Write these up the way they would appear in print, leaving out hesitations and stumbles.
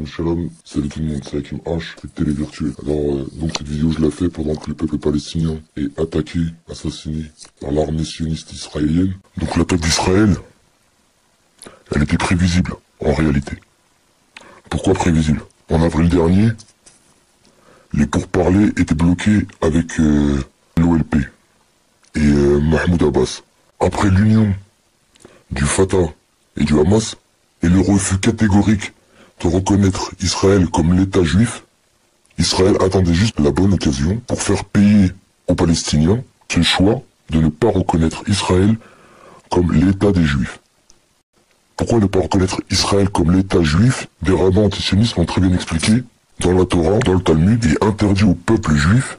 Shalom, salut tout le monde, c'est Hakim H, c'est Télé Virtuelle. Alors, donc cette vidéo je la fais pendant que le peuple palestinien est attaqué, assassiné par l'armée sioniste israélienne. Donc l'attaque d'Israël, elle était prévisible, en réalité. Pourquoi prévisible? En avril dernier, les pourparlers étaient bloqués avec l'OLP et Mahmoud Abbas. Après l'union du Fatah et du Hamas, et le refus catégorique de reconnaître Israël comme l'État juif, Israël attendait juste la bonne occasion pour faire payer aux Palestiniens ce choix de ne pas reconnaître Israël comme l'État des Juifs. Pourquoi ne pas reconnaître Israël comme l'État juif? Des rabbins antisionistes l'ont très bien expliqué. Dans la Torah, dans le Talmud, il est interdit au peuple juif,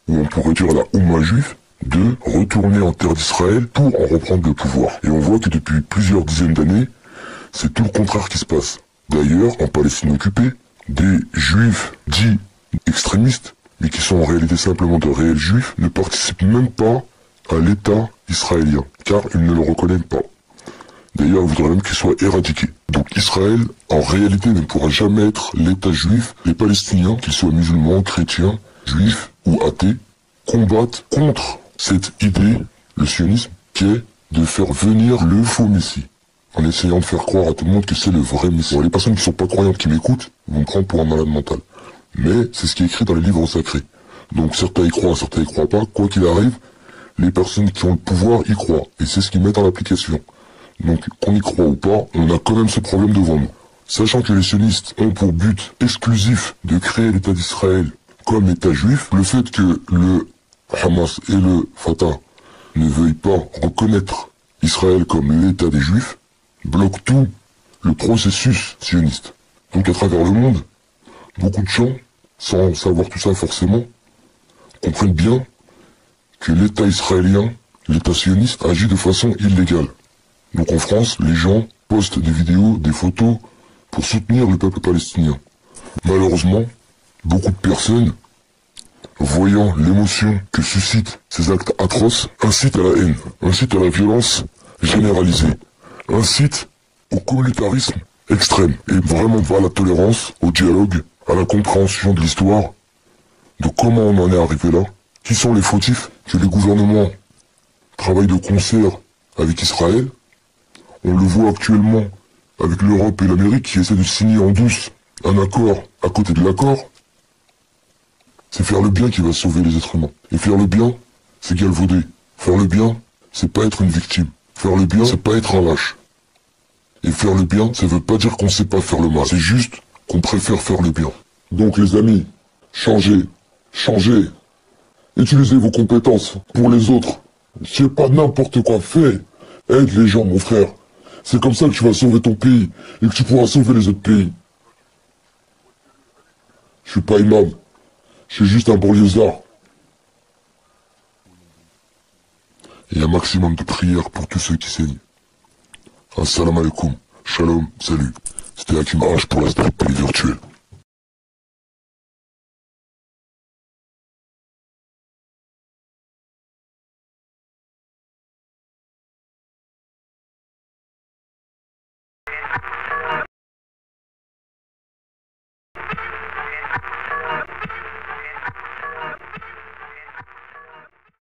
ou on pourrait dire à la Oumma juif, de retourner en terre d'Israël pour en reprendre le pouvoir. Et on voit que depuis plusieurs dizaines d'années, c'est tout le contraire qui se passe. D'ailleurs, en Palestine occupée, des juifs dits extrémistes, mais qui sont en réalité simplement de réels juifs, ne participent même pas à l'État israélien, car ils ne le reconnaissent pas. D'ailleurs, ils voudraient même qu'il soit éradiqué. Donc Israël, en réalité, ne pourra jamais être l'État juif. Les Palestiniens, qu'ils soient musulmans, chrétiens, juifs ou athées, combattent contre cette idée, le sionisme, qui est de faire venir le faux Messie, en essayant de faire croire à tout le monde que c'est le vrai Messie. Alors, les personnes qui ne sont pas croyantes qui m'écoutent vont me prendre pour un malade mental. Mais c'est ce qui est écrit dans les livres sacrés. Donc certains y croient, certains y croient pas. Quoi qu'il arrive, les personnes qui ont le pouvoir y croient. Et c'est ce qu'ils mettent en application. Donc qu'on y croit ou pas, on a quand même ce problème devant nous. Sachant que les sionistes ont pour but exclusif de créer l'État d'Israël comme État juif, le fait que le Hamas et le Fatah ne veuillent pas reconnaître Israël comme l'État des Juifs bloque tout le processus sioniste. Donc à travers le monde, beaucoup de gens, sans savoir tout ça forcément, comprennent bien que l'État israélien, l'État sioniste, agit de façon illégale. Donc en France, les gens postent des vidéos, des photos pour soutenir le peuple palestinien. Malheureusement, beaucoup de personnes, voyant l'émotion que suscitent ces actes atroces, incitent à la haine, incitent à la violence généralisée, incitent au communautarisme extrême et vraiment pas à la tolérance, au dialogue, à la compréhension de l'histoire, de comment on en est arrivé là, qui sont les fautifs, que les gouvernements travaillent de concert avec Israël. On le voit actuellement avec l'Europe et l'Amérique qui essaient de signer en douce un accord à côté de l'accord. C'est faire le bien qui va sauver les êtres humains. Et faire le bien, c'est galvauder. Faire le bien, c'est pas être une victime. Faire le bien, c'est pas être un lâche. Et faire le bien, ça veut pas dire qu'on sait pas faire le mal. C'est juste qu'on préfère faire le bien. Donc les amis, changez. Changez. Utilisez vos compétences pour les autres. C'est pas n'importe quoi. Fais. Aide les gens, mon frère. C'est comme ça que tu vas sauver ton pays et que tu pourras sauver les autres pays. Je suis pas imam. Je suis juste un banlieusard. Et un maximum de prières pour tous ceux qui saignent. Assalamu alaikum. Shalom. Salut. C'était Hakim H pour la Télé Virtuelle.